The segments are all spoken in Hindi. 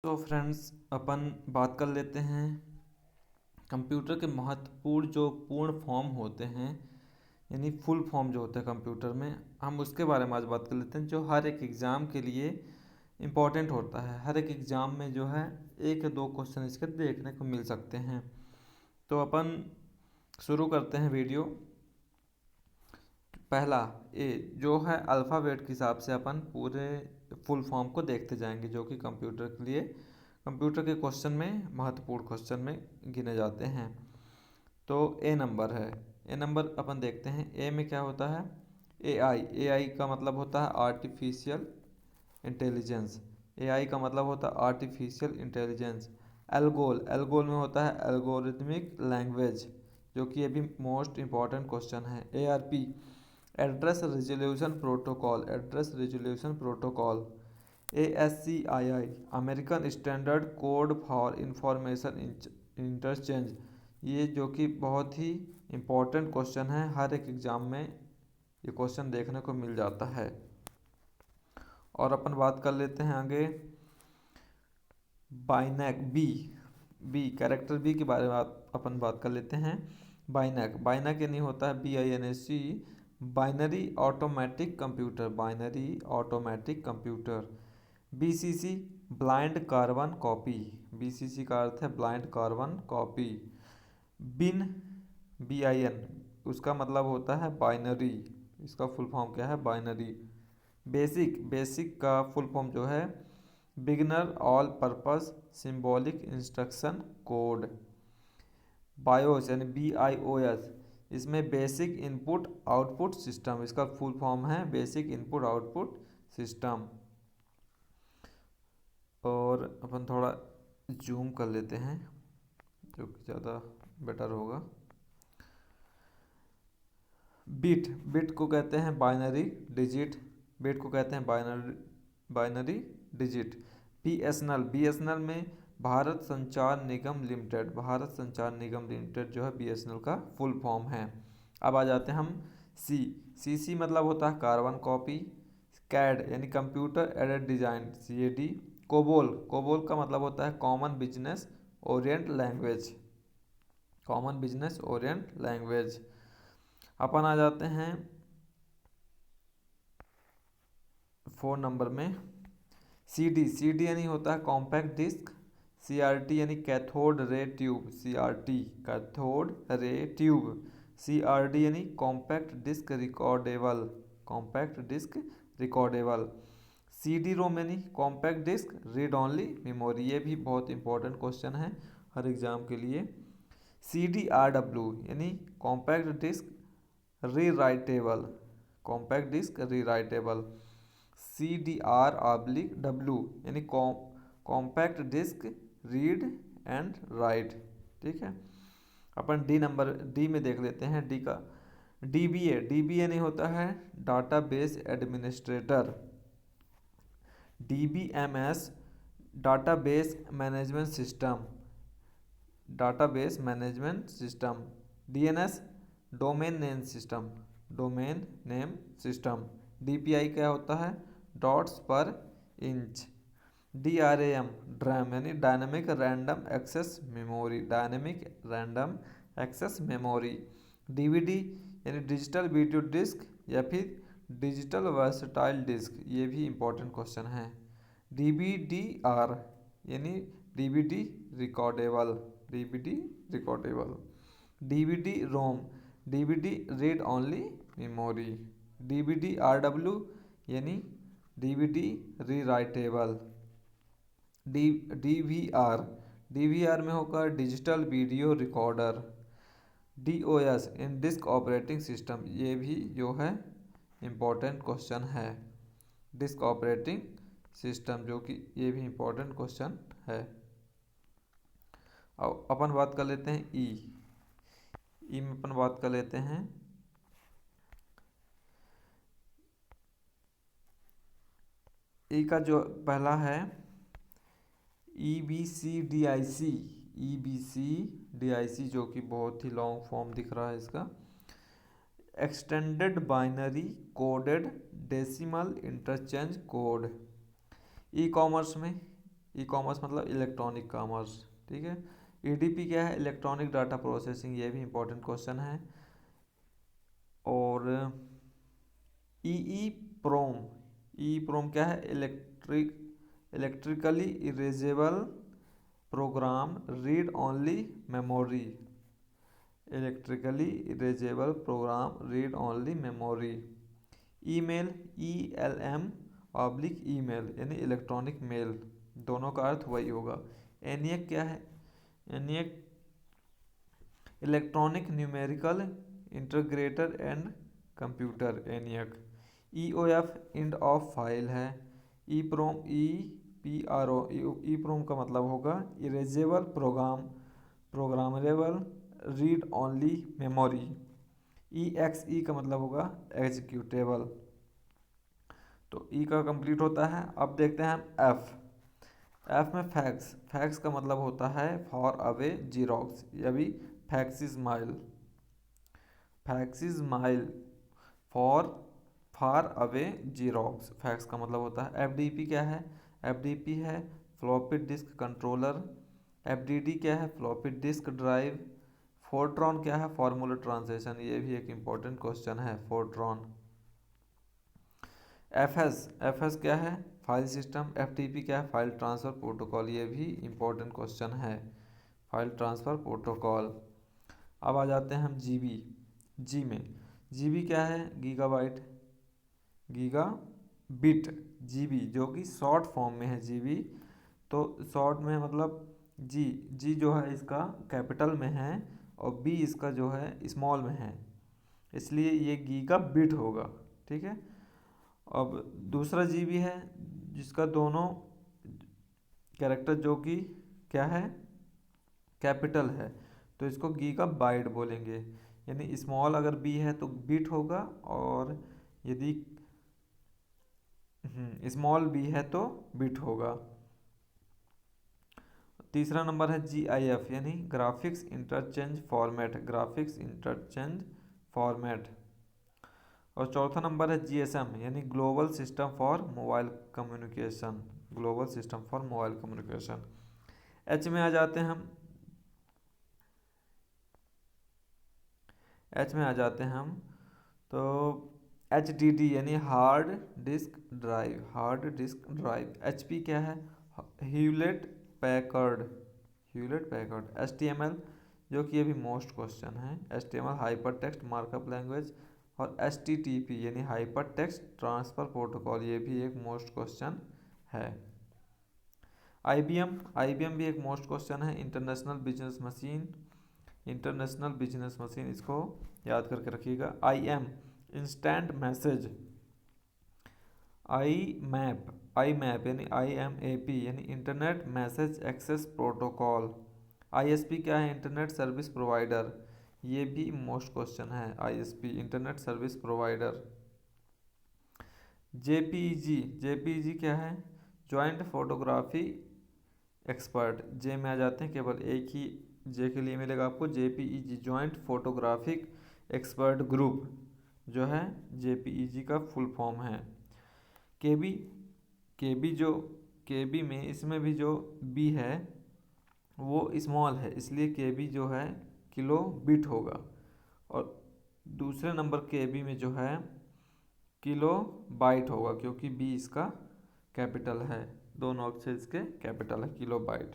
तो फ्रेंड्स अपन बात कर लेते हैं कंप्यूटर के महत्वपूर्ण जो पूर्ण फॉर्म होते हैं, यानी फुल फॉर्म जो होता है कंप्यूटर में, हम उसके बारे में आज बात कर लेते हैं जो हर एक एग्ज़ाम के लिए इम्पोर्टेंट होता है। हर एक एग्ज़ाम में जो है एक या दो क्वेश्चन इसके देखने को मिल सकते हैं। तो अपन शुरू करते हैं वीडियो। पहला ए जो है अल्फ़ाबेट के हिसाब से अपन पूरे फुल फॉर्म को देखते जाएंगे, जो कि कंप्यूटर के लिए कंप्यूटर के क्वेश्चन में महत्वपूर्ण क्वेश्चन में गिने जाते हैं। तो ए नंबर है। ए नंबर अपन देखते हैं। ए में क्या होता है? ए आई का मतलब होता है आर्टिफिशियल इंटेलिजेंस। ए आई का मतलब होता है आर्टिफिशियल इंटेलिजेंस। एल्गोल एल्गोल में होता है एल्गोरिथमिक लैंग्वेज, जो कि ये भी मोस्ट इंपॉर्टेंट क्वेश्चन है। A R P address resolution protocol, address resolution protocol. A S C I American standard code for information interchange, ये जो कि बहुत ही इम्पोर्टेंट क्वेश्चन है, हर एक एग्ज़ाम में ये क्वेश्चन देखने को मिल जाता है। और अपन बात कर लेते हैं आगे बाइनैक बी कैरेक्टर बी के बारे में अपन बात कर लेते हैं। बाइनैक यानी होता है BINAC, binary automatic computer, binary automatic computer. BCC blind carbon copy, BCC का अर्थ है ब्लाइंड कार्बन कॉपी। बिन BIN उसका मतलब होता है बाइनरी, इसका फुल फॉर्म क्या है? बाइनरी। बेसिक का फुल फॉर्म जो है beginner all purpose symbolic instruction code. BIOS यानी BIOS, इसमें बेसिक इनपुट आउटपुट सिस्टम, इसका फुल फॉर्म है बेसिक इनपुट आउटपुट सिस्टम। और अपन थोड़ा जूम कर लेते हैं जो कि ज़्यादा बेटर होगा। बिट को कहते हैं बाइनरी डिजिट, बिट को कहते हैं बाइनरी डिजिट। BSNL में भारत संचार निगम लिमिटेड, भारत संचार निगम लिमिटेड जो है BSNL का फुल फॉर्म है। अब आ जाते हैं हम सी मतलब होता है कार्बन कॉपी। कैड यानी computer aided design, CAD। COBOL का मतलब होता है common business orient language, common business orient language. अपन आ जाते हैं 4 नंबर में CD यानी होता है कॉम्पैक्ट डिस्क। CRT यानी cathode ray tube, CRT cathode ray tube. CRD यानी compact disc recordable, compact disc recordable. CD-ROM यानी compact disc read only memory, ये भी बहुत इंपॉर्टेंट क्वेश्चन है हर एग्जाम के लिए। CDRW यानी compact disc rewritable, compact disc rewritable. CDR/W यानी compact disc read and write. ठीक है, अपन डी में देख लेते हैं। डी का DBA नहीं होता है database administrator. DBMS database management system, database management system. DNS domain name system, domain name system. DPI क्या होता है? Dots per inch. DRAM यानी dynamic random access memory, dynamic random access memory. DVD यानी डिजिटल वीडियो डिस्क या फिर डिजिटल वर्सटाइल डिस्क, ये भी इंपॉर्टेंट क्वेश्चन है। DVDR यानी DVD recordable, DVD recordable. DVD-ROM DVD read only memory. DVD-RW यानी DVD रीराइटेबल। DVR में होगा डिजिटल वीडियो रिकॉर्डर। DOS इन डिस्क ऑपरेटिंग सिस्टम, ये भी जो है इम्पोर्टेंट क्वेश्चन है। डिस्क ऑपरेटिंग सिस्टम जो कि ये भी इम्पोर्टेंट क्वेश्चन है। अब अपन बात कर लेते हैं ई में अपन बात कर लेते हैं ई का जो पहला है EBCDIC, जो कि बहुत ही लॉन्ग फॉर्म दिख रहा है इसका। Extended binary coded decimal interchange code. E commerce में ई कॉमर्स मतलब इलेक्ट्रॉनिक कॉमर्स, ठीक है। ईडीपी क्या है, इलेक्ट्रॉनिक डाटा प्रोसेसिंग, ये भी इंपॉर्टेंट क्वेश्चन है। और ई प्रोम, ई प्रोम क्या है, electrically erasable program read only memory, electrically erasable program read only memory. Email, E L M oblique email यानी इलेक्ट्रॉनिक मेल, दोनों का अर्थ वही होगा। एनियक क्या है, ENIAC electronic numerical integrator and computer, ENIAC. E O F end of file है। ई प्रोम, ई पी आर ओ, ई प्रोम का मतलब होगा erasable program, programmable read only memory. E X E का मतलब होगा एग्जीक्यूटेबल। तो ई का कंप्लीट होता है। अब देखते हैं हम एफ। एफ में फैक्स, फैक्स का मतलब होता है फॉर अवे जीरोक्स, या भी facsimile, facsimile for far away xerox, fax का मतलब होता है। एफडीपी क्या है, एफडीपी है फ्लॉपी डिस्क कंट्रोलर। एफडीडी क्या है, फ्लॉपी डिस्क ड्राइव। फोर्ट्रॉन क्या है, फॉर्मूला ट्रांसलेशन, ये भी एक इम्पोर्टेंट क्वेश्चन है, फोर्ट्रॉन। एफएस, एफएस क्या है, फाइल सिस्टम। एफटीपी क्या है, फाइल ट्रांसफ़र प्रोटोकॉल, ये भी इम्पोर्टेंट क्वेश्चन है, फाइल ट्रांसफ़र प्रोटोकॉल। अब आ जाते हैं हम जीबी। जी में, जीबी क्या है, गीगाबाइट, गीगा बिट। जीबी जो कि शॉर्ट फॉर्म में है जीबी, तो शॉर्ट में मतलब जी, जी जो है इसका कैपिटल में है और बी इसका जो है स्मॉल में है, इसलिए ये गीगा बिट होगा, ठीक है। अब दूसरा जीबी है जिसका दोनों कैरेक्टर जो कि क्या है, कैपिटल है, तो इसको गीगा बाइट बोलेंगे। यानी स्मॉल अगर बी है तो बिट होगा, और यदि स्मॉल बी है तो बिट होगा। तीसरा नंबर है जी आई एफ यानी graphics interchange format, graphics interchange format. और चौथा नंबर है जी एस एम यानी global system for mobile communication, global system for mobile communication. H में आ जाते हैं हम, एच में आ जाते हैं हम, तो एच डी डी यानी hard disk drive, hard disk drive. H P क्या है, Hewlett Packard, Hewlett Packard. H T M L जो कि ये भी मोस्ट क्वेश्चन है, H T M L hyper text markup language. और एच टी टी पी यानी हाइपर टेक्स्ट ट्रांसफ़र प्रोटोकॉल, ये भी एक मोस्ट क्वेश्चन है। I B M, I B M भी एक मोस्ट क्वेश्चन है, international business machine, international business machine, इसको याद करके रखिएगा। I M instant message. I MAP, I MAP यानी आई एम ए पी यानी internet message access protocol. I S P क्या है, इंटरनेट सर्विस प्रोवाइडर, ये भी मोस्ट क्वेश्चन है, I S P internet service provider. J P E G, J P E G क्या है, जॉइंट फोटोग्राफी एक्सपर्ट। जे में आ जाते हैं, केवल एक ही जे के लिए मिलेगा आपको, जे पी ई जी जॉइंट फोटोग्राफिक एक्सपर्ट ग्रुप जो है जे पी ई जी का फुल फॉर्म है। के बी, के बी जो, के बी में इसमें भी जो बी है वो स्मॉल है, इसलिए के बी जो है किलो बिट होगा। और दूसरे नंबर के बी में जो है किलो बाइट होगा, क्योंकि बी इसका कैपिटल है, दोनों अक्षर इसके कैपिटल है, किलो बाइट।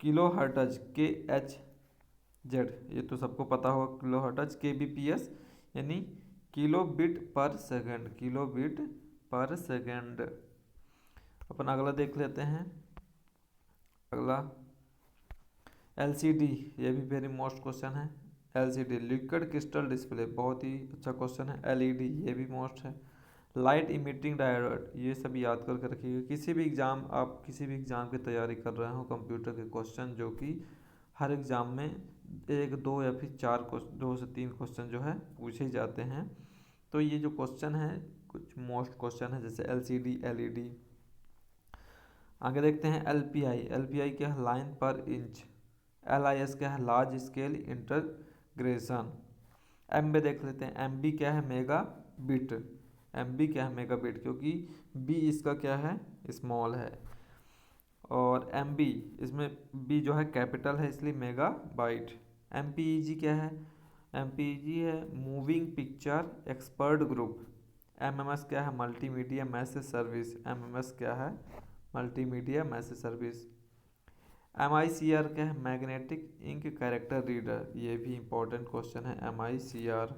किलो हर्टज के एच जेड, ये तो सबको पता होगा, किलो हर्टज। के बी पी एस यानी किलो बिट पर सेकंड, किलो बिट पर सेकंड। अपन अगला देख लेते हैं, अगला एल सी डी, ये भी वेरी मोस्ट क्वेश्चन है। L C D liquid crystal display, बहुत ही अच्छा क्वेश्चन है। एल ई डी ये भी मोस्ट है। लाइट इमिटिंग डायोड, ये सब याद करके रखिएगा। किसी भी एग्ज़ाम, आप किसी भी एग्ज़ाम की तैयारी कर रहे हो, कंप्यूटर के क्वेश्चन जो कि हर एग्ज़ाम में एक दो या फिर चार क्वेश्चन, 2 से 3 क्वेश्चन जो है पूछे जाते हैं, तो ये जो क्वेश्चन है कुछ मोस्ट क्वेश्चन है, जैसे L C D, L E D. आगे देखते हैं L P I, L P I क्या है, लाइन पर इंच। एल आई एस क्या है, large scale integration. M B देख लेते हैं, एम बी क्या है, मेगा बिट, एम बी क्या है, मेगा बिट, क्योंकि बी इसका क्या है, स्मॉल है। और एम बी, इसमें बी जो है कैपिटल है इसलिए mega byte. M P E G क्या है? एम पी ई जी है moving picture expert group. M M S क्या है? Multimedia message service. M M S क्या है? Multimedia message service. M I C R क्या है? Magnetic ink character reader. ये भी इंपॉर्टेंट क्वेश्चन है, एम आई सी आर।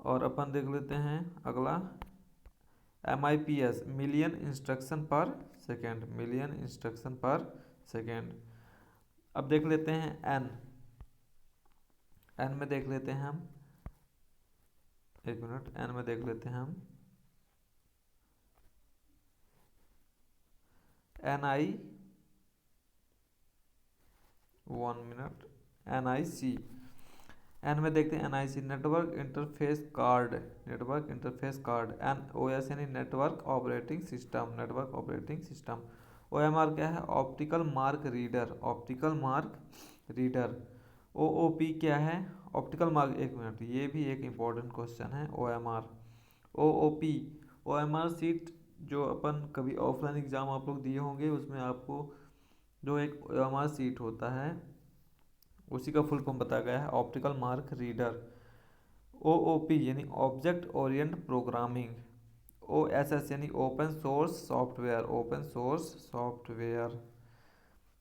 और अपन देख लेते हैं अगला, M I P S million instruction per second. Million instruction per second. अब देख लेते हैं एन। एन में देख लेते हैं हम, एक मिनट, एन में देख लेते हैं हम N I, one minute, N I C. N में देखते हैं N I C network interface card. Network interface card. N O S यानी network operating system. Network operating system. O M R क्या है? Optical mark reader. Optical mark reader. O O P क्या है? ऑप्टिकल मार्क, एक मिनट, ये भी एक इम्पोर्टेंट क्वेश्चन है। O M R, O O P, O M R sheet जो अपन कभी ऑफलाइन एग्जाम आप लोग दिए होंगे उसमें आपको जो एक ओ एम आर सीट होता है उसी का फुल फॉर्म बताया गया है, optical mark reader. O O P यानी object orient programming. O S S यानी open source software. Open source software.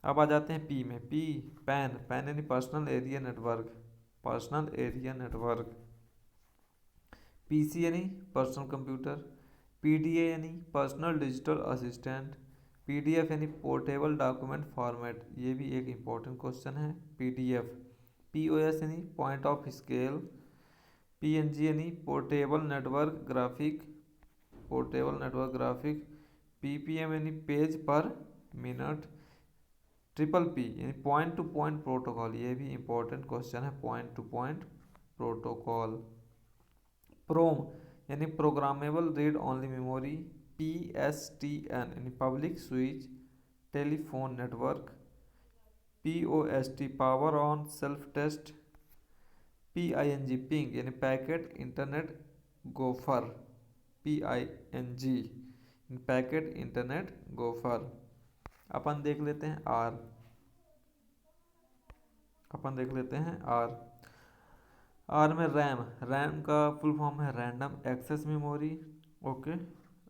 अब आ जाते हैं पी में। P, PAN. पैन यानी personal area network. Personal area network. PC यानी पर्सनल कंप्यूटर। पीडीए यानी पर्सनल डिजिटल असिस्टेंट। पीडीएफ यानी पोर्टेबल डॉक्यूमेंट फॉर्मेट। ये भी एक इम्पोर्टेंट क्वेश्चन है, पीडीएफ। पीओएस यानी पॉइंट ऑफ स्केल। पीएनजी यानी portable network graphic. Portable network graphic. PPM यानी page per minute. Triple P यानी पॉइंट टू पॉइंट प्रोटोकॉल। ये भी इंपॉर्टेंट क्वेश्चन है, point to point protocol. PROM यानी programmable read only memory. P S T N यानी public switch telephone network. P O S T power on self test. P I N G ping यानी packet internet gopher. P I N G packet internet gopher. अपन देख लेते हैं आर। अपन देख लेते हैं आर। आर में रैम। रैम का फुल फॉर्म है random access memory. Okay,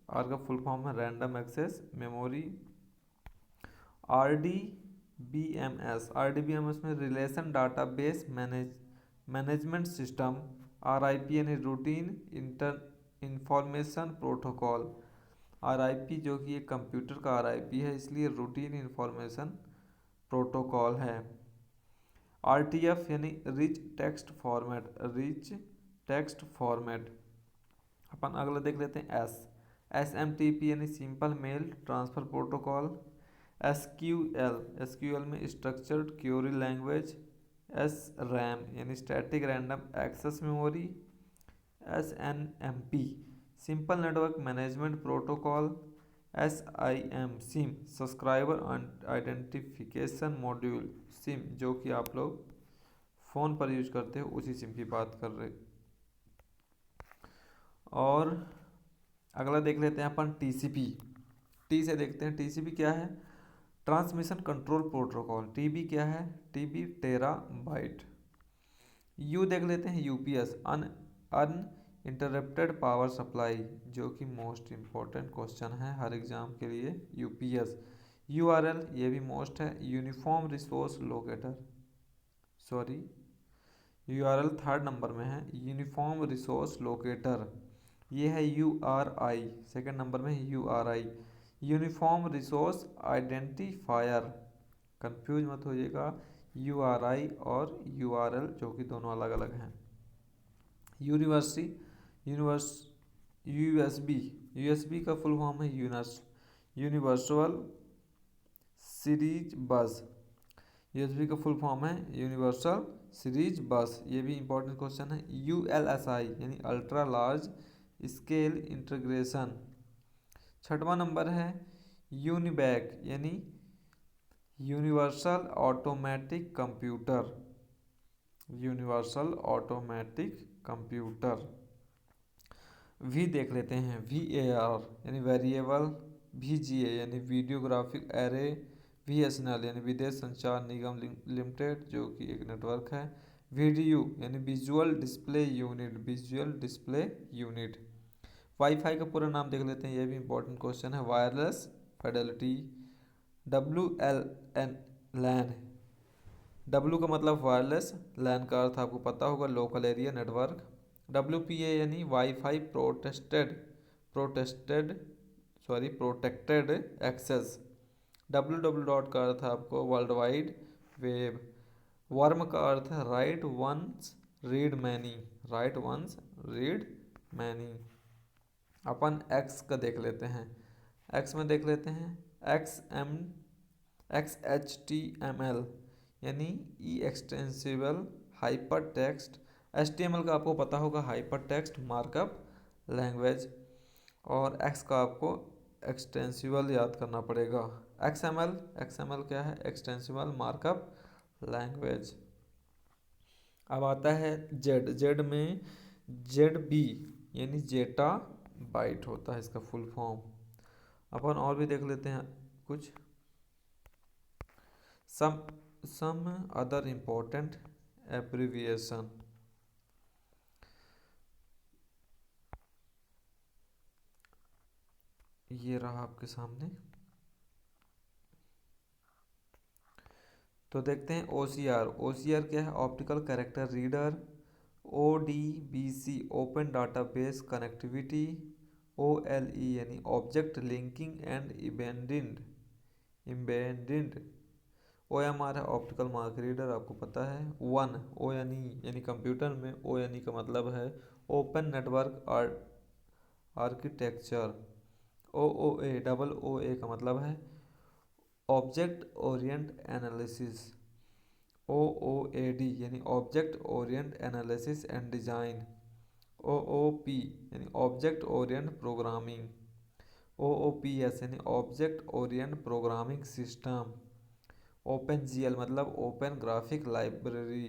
R का फुल फॉर्म है random access memory. R D B M S. R D B M S में relation database management system. R I P यानी routine inter information protocol. R I P जो कि एक कंप्यूटर का आर आई पी है इसलिए रूटीन इंफॉर्मेशन प्रोटोकॉल है। आर टी एफ यानी rich text format. Rich text format. अपन अगला देख लेते हैं S. S M T P यानी simple mail transfer protocol. S Q L, S Q L में structured query language. S RAM यानी static random access memory. S N M P simple network management protocol. S I M SIM subscriber identification module. SIM जो कि आप लोग फ़ोन पर यूज करते हो उसी सिम की बात कर रहे। और अगला देख लेते हैं अपन टीसीपी। टी से देखते हैं टीसीपी क्या है? Transmission control protocol. टीबी क्या है? TB Terra bite. यू देख लेते हैं यूपीएस अन इंटरप्टेड पावर सप्लाई जो कि मोस्ट इम्पोर्टेंट क्वेश्चन है हर एग्जाम के लिए, यूपीएस। यूआरएल ये भी मोस्ट है, uniform resource locator. Sorry, URL third number में है, यूनिफॉर्म रिसोर्स लोकेटर ये है यूआरआई। सेकंड नंबर में है URI, uniform resource identifier. Confuse मत होइएगा यूआरआई और यूआरएल जो कि दोनों अलग अलग हैं। Universe USB. यूएसबी का फुल फॉर्म है यूनिवर्सल सीरीज बस। यूएसबी का फुल फॉर्म है यूनिवर्सल सीरीज बस। ये भी इंपॉर्टेंट क्वेश्चन है। यूएलएसआई यानी अल्ट्रा लार्ज स्केल इंटीग्रेशन। छठवां नंबर है यूनिबैक यानी universal automatic computer. Universal automatic computer. V देख लेते हैं, वी ए आर यानी वेरिएबल VGA यानी वीडियोग्राफिक एरे, VSNL यानी विदेश संचार निगम लिमिटेड जो कि एक नेटवर्क है, VDU यानी visual display unit, visual display unit. Wifi का पूरा नाम देख लेते हैं, ये भी इंपॉर्टेंट क्वेश्चन है, वायरलेस फिडेलिटी। WLAN, लैन, W का मतलब वायरलेस, लैन का अर्थ आपको पता होगा लोकल एरिया नेटवर्क। WPA यानी wifi protected access. WW dot का अर्थ है आपको वर्ल्ड वाइड वेब। वर्म का अर्थ है write once read many, write once read many. अपन एक्स का देख लेते हैं, एक्स में देख लेते हैं XHTML यानी ई एक्सटेंसिबल हाइपर टेक्स्ट। HTML का आपको पता होगा हाइपर टेक्स्ट मार्कअप लैंग्वेज, और एक्स का आपको एक्सटेंसिबल याद करना पड़ेगा। XML क्या है, एक्सटेंसिबल मार्कअप लैंग्वेज। अब आता है जेड में ZB यानी जेटा बाइट होता है इसका फुल फॉर्म। अपन और भी देख लेते हैं कुछ सम अदर इम्पोर्टेंट एब्रिविएशन। ये रहा आपके सामने, तो देखते हैं OCR क्या है, optical character reader. ODBC open database connectivity. OLE यानी object linking and embedded. OMR है ऑप्टिकल मार्क रीडर, आपको पता है। O यानी कंप्यूटर में O यानी का मतलब है ओपन नेटवर्क आर्किटेक्चर। OOA का मतलब है ऑब्जेक्ट ओरिएंट एनालिसिस। OOAD यानी object Orient analysis and design. OOP यानी ऑब्जेक्ट ओरिएंट प्रोग्रामिंग। OOPS यानी object orient programming system. OpenGL मतलब ओपन ग्राफिक लाइब्रेरी।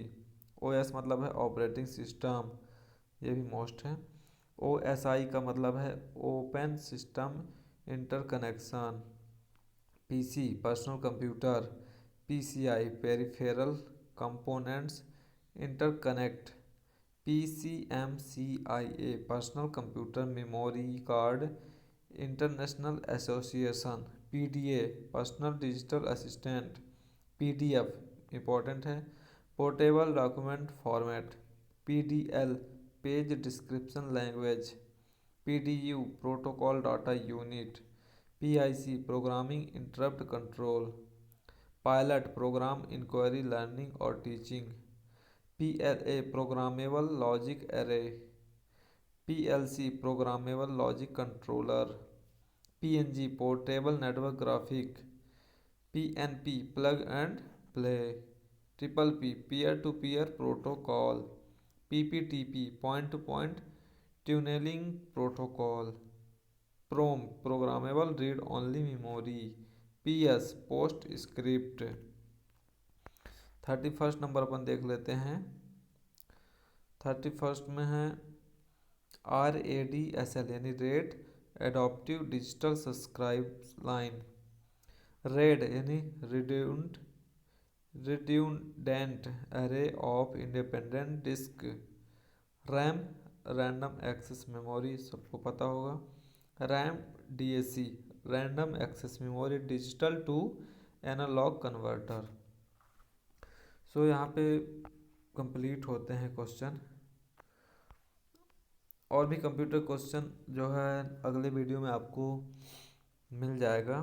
OS मतलब है ऑपरेटिंग सिस्टम, ये भी मोस्ट है। OSI का मतलब है open system interconnection. PC personal computer. PCI peripheral components interconnect. PCMCIA personal computer memory card international association. PDA personal digital assistant. PDF important है portable document format. PDL page description language. PDU protocol data unit. PIC programming interrupt control. Pilot program inquiry learning और teaching. PLA programmable logic array. PLC programmable logic controller. PNG portable network graphic. PNP plug and play. PP peer to peer protocol. PPTP point to point tunneling protocol. PROM programmable read only memory. PS post script. 31 number अपन देख लेते हैं, 31 में है RADSL यानी rate adaptive digital subscribe line. RAID यानी redundant array of independent disk. RAM random access memory, सबको पता होगा। RAM DAC random access memory digital to analog converter. So यहाँ पे कंप्लीट होते हैं क्वेश्चन। और भी कंप्यूटर क्वेश्चन जो है अगले वीडियो में आपको मिल जाएगा।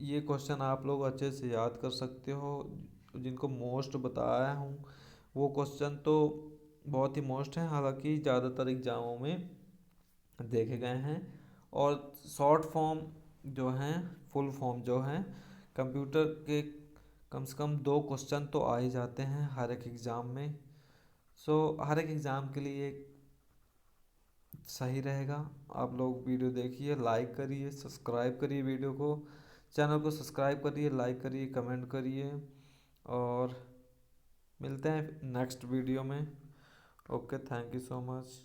ये क्वेश्चन आप लोग अच्छे से याद कर सकते हो, जिनको मोस्ट बताया हूँ वो क्वेश्चन तो बहुत ही मोस्ट हैं, हालांकि ज़्यादातर एग्जामों में देखे गए हैं। और शॉर्ट फॉर्म जो हैं, फुल फॉर्म जो हैं कंप्यूटर के कम से कम 2 क्वेश्चन तो आ ही जाते हैं हर एक एग्ज़ाम में। सो हर एक एग्ज़ाम के लिए सही रहेगा। आप लोग वीडियो देखिए, लाइक करिए, सब्सक्राइब करिए, वीडियो को चैनल को सब्सक्राइब करिए, लाइक करिए, कमेंट करिए, और मिलते हैं नेक्स्ट वीडियो में। Okay, thank you so much.